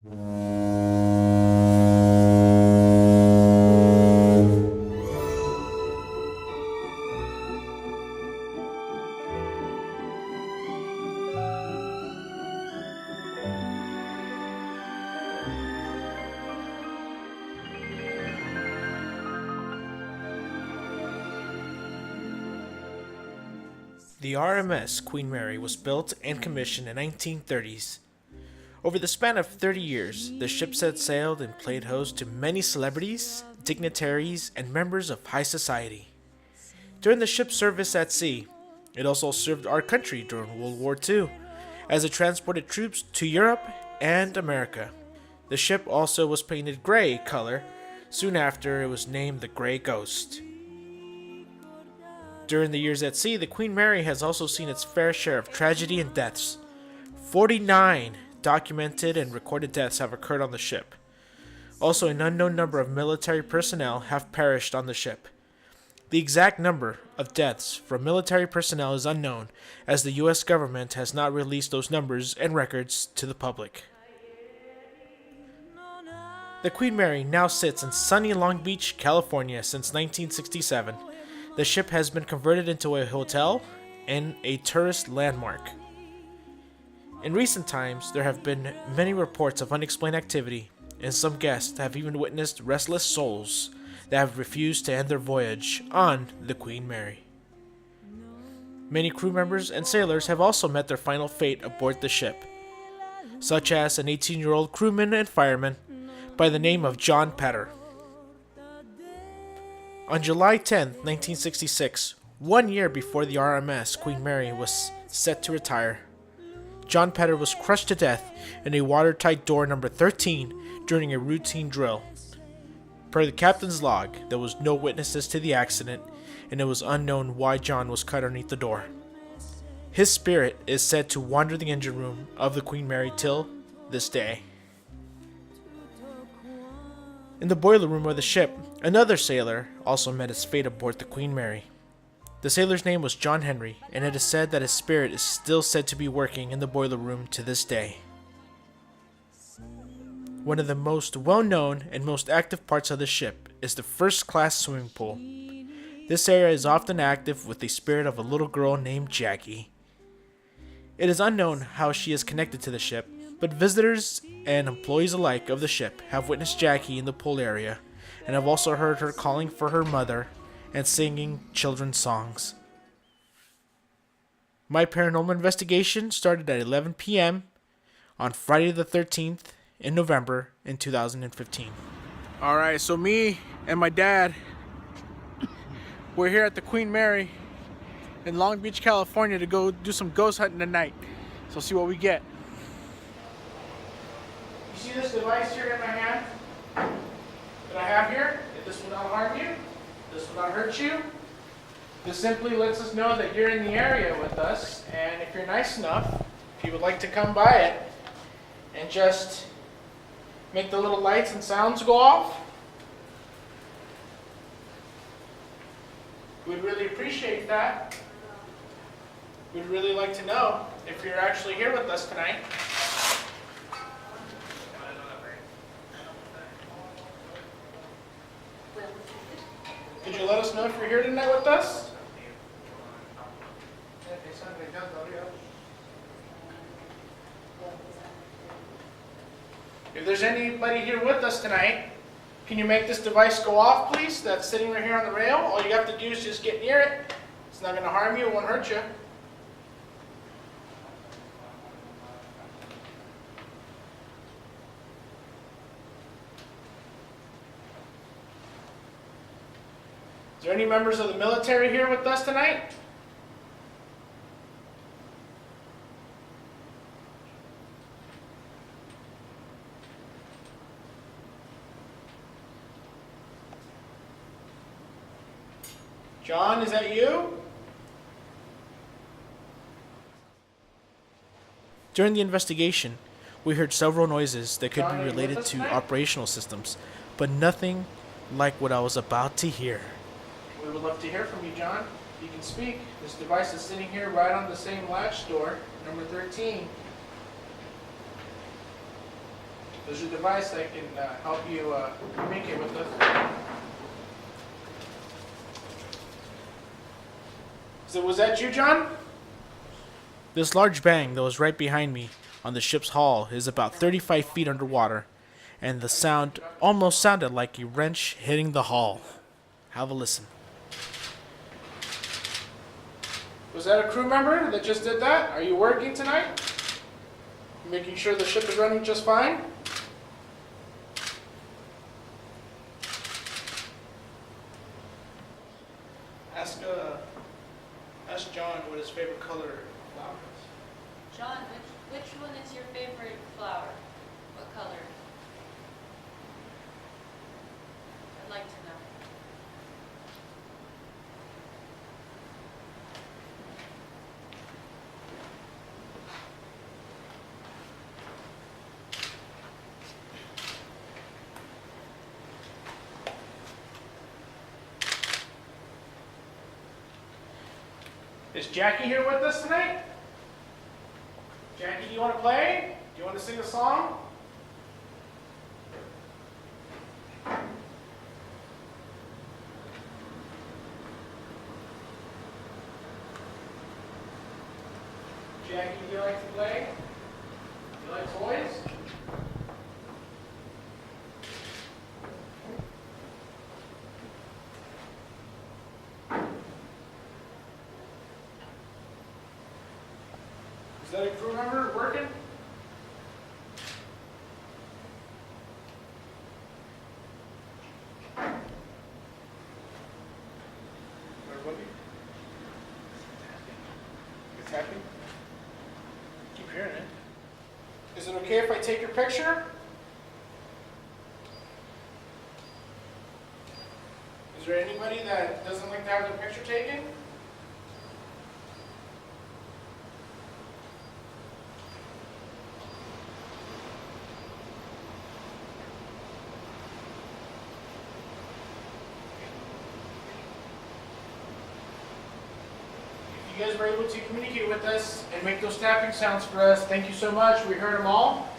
The RMS Queen Mary was built and commissioned in the 1930s. Over the span of 30 years, the ship set sailed and played host to many celebrities, dignitaries, and members of high society. During the ship's service at sea, it also served our country during World War II, as it transported troops to Europe and America. The ship also was painted gray color soon after it was named the Gray Ghost. During the years at sea, the Queen Mary has also seen its fair share of tragedy and deaths. 49 documented and recorded deaths have occurred on the ship. Also, an unknown number of military personnel have perished on the ship. The exact number of deaths from military personnel is unknown, as the US government has not released those numbers and records to the public. The Queen Mary now sits in sunny Long Beach, California since 1967. The ship has been converted into a hotel and a tourist landmark. In recent times, there have been many reports of unexplained activity, and some guests have even witnessed restless souls that have refused to end their voyage on the Queen Mary. Many crew members and sailors have also met their final fate aboard the ship, such as an 18-year-old crewman and fireman by the name of John Petter. On July 10, 1966, 1 year before the RMS Queen Mary was set to retire, John Petter was crushed to death in a watertight door number 13 during a routine drill. Per the captain's log, there was no witnesses to the accident, and it was unknown why John was cut underneath the door. His spirit is said to wander the engine room of the Queen Mary till this day. In the boiler room of the ship, another sailor also met his fate aboard the Queen Mary. The sailor's name was John Henry, and it is said that his spirit is still said to be working in the boiler room to this day. One of the most well-known and most active parts of the ship is the first-class swimming pool. This area is often active with the spirit of a little girl named Jackie. It is unknown how she is connected to the ship, but visitors and employees alike of the ship have witnessed Jackie in the pool area and have also heard her calling for her mother and singing children's songs. My paranormal investigation started at 11 p.m. on Friday the 13th in November in 2015. Alright, so me and my dad, we're here at the Queen Mary in Long Beach, California to go do some ghost hunting tonight. So see what we get. You see this device here in my hand that I have here? This will not harm you. This will not hurt you. This simply lets us know that you're in the area with us, and if you're nice enough, if you would like to come by it and just make the little lights and sounds go off, we'd really appreciate that. We'd really like to know if you're actually here with us tonight. Could you let us know if you're here tonight with us? If there's anybody here with us tonight, can you make this device go off, please? That's sitting right here on the rail. All you have to do is just get near it. It's not going to harm you. It won't hurt you. Is there any members of the military here with us tonight? John, is that you? During the investigation, we heard several noises that could be related to operational systems, but nothing like what I was about to hear. We would love to hear from you, John. You can speak. This device is sitting here right on the same latch door, number 13. There's a device that can help you communicate with us. So was that you, John? This large bang that was right behind me on the ship's hull is about 35 feet underwater, and the sound almost sounded like a wrench hitting the hull. Have a listen. Was that a crew member that just did that? Are you working tonight? Making sure the ship is running just fine? Ask John what his favorite color flower is. John, which one is your favorite flower? What color? I'd like to know. Is Jackie here with us tonight? Jackie, do you want to play? Do you want to sing a song? Jackie, do you like to play? Do you like toys? Is that a crew member working? It's happy? Keep hearing it. Is it okay if I take your picture? Is there anybody that doesn't like to have their picture taken? You guys were able to communicate with us and make those tapping sounds for us. Thank you so much. We heard them all,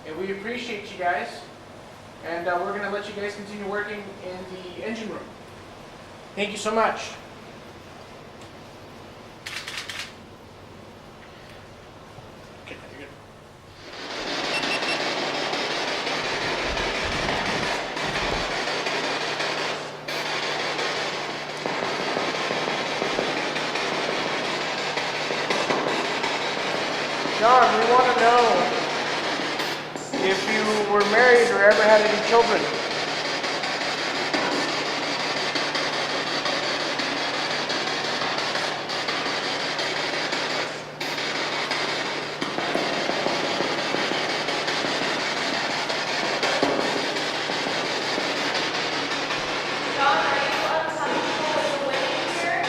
and we appreciate you guys. And we're going to let you guys continue working in the engine room. Thank you so much. Okay, you're good. John, we want to know if you were married or ever had any children. John, are you uncomfortable with the wedding here?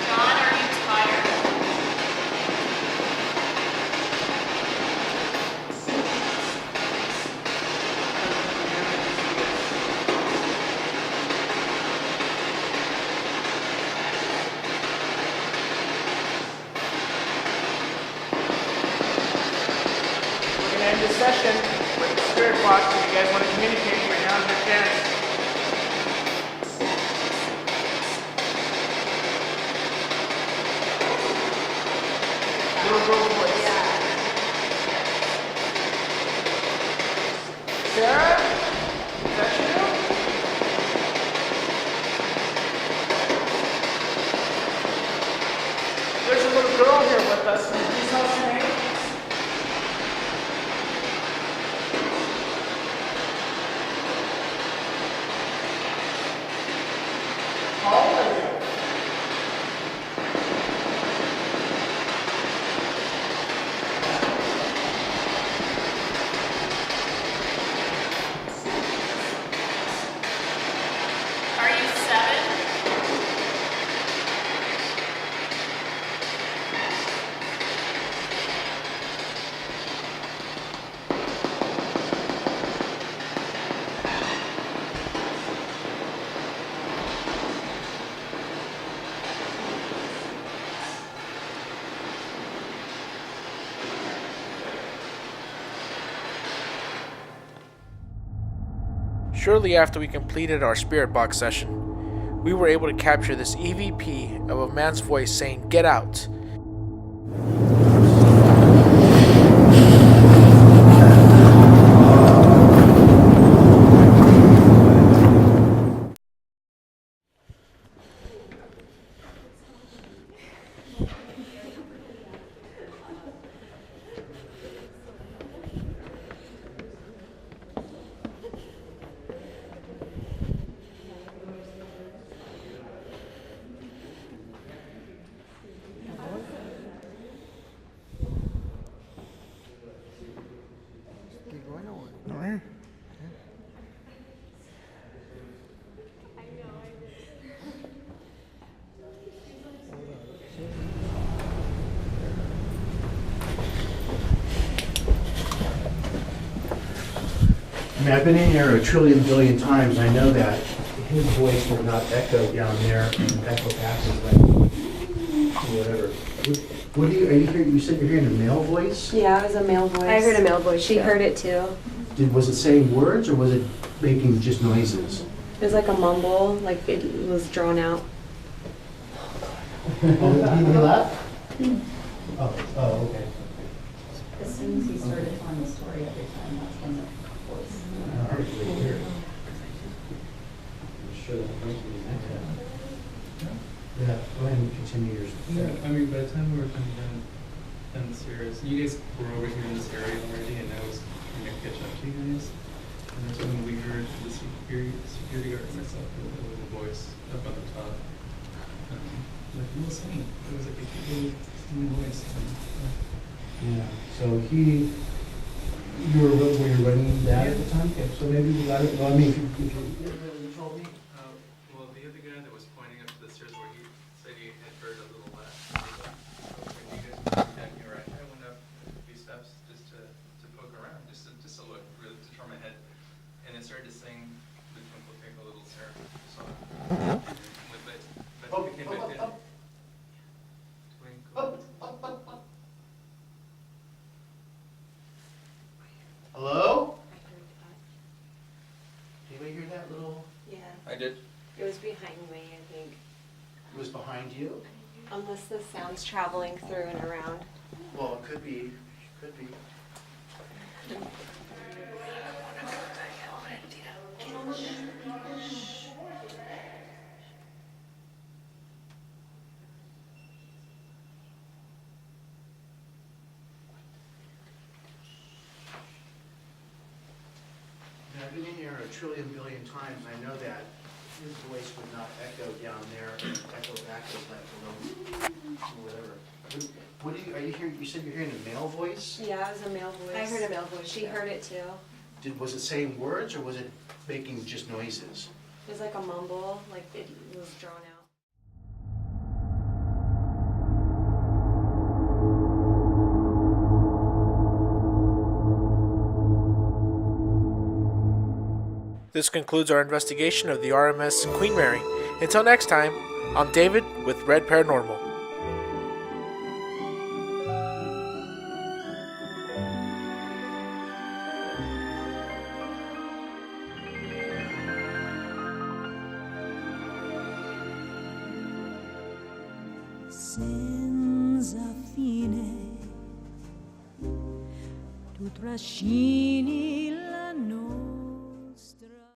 John, are you tired? We're going to end this session with the spirit box. If you guys want to communicate, right now is your chance. Little girl voice. Sarah? Is that you? There's a little girl here with us. Can you please tell us your name? How old are you? Shortly after we completed our spirit box session, we were able to capture this EVP of a man's voice saying, "Get out." I mean, I've been in here a trillion billion times. I know that his voice will not echo down there and echo back as like whatever. What do you? Are you hearing? You said you're hearing a male voice. Yeah, it was a male voice. I heard a male voice. She too. heard it too. Was it saying words or was it making just noises? It was like a mumble, like it was drawn out. Oh, he left? Oh, okay. As soon as he started telling the story every time, that's when the voice. I heard it right here. I'm sure that might be an echo. Yeah, go ahead and continue yours. Yeah, I mean, by the time we were coming down the stairs, you guys were over here in this area already, and I was trying to catch up to you guys. And that's when we heard the security guard and myself with a voice up on the top. Like a little singing. It was like a cute little singing voice. Yeah, so you were you running that at the time? Okay, so maybe we got it, well, I mean, if you told me. Well, the other guy that was pointing up to the stairs where he said he had heard a little less. When you guys were down here, I went up a few steps just to poke around, just to look, really to try my head. And it started to sing the Twinkle Twinkle Little Star song. But it came back in. Twinkle. Hello? Anybody hear that little? Yeah. I did. It was behind me, I think. It was behind you? Unless the sound's traveling through and around. Well, it could be, could be. I've been in here a trillion billion times. I know that his voice would not echo down there and echo back as like a little whatever. What do you? Are you hearing? You said you're hearing a male voice. Yeah, it was a male voice. I heard a male voice. She too. heard it too. Was it saying words or was it making just noises? It was like a mumble, like it was drawn out. This concludes our investigation of the RMS Queen Mary. Until next time, I'm David with Red Paranormal. Senza fine tu trascini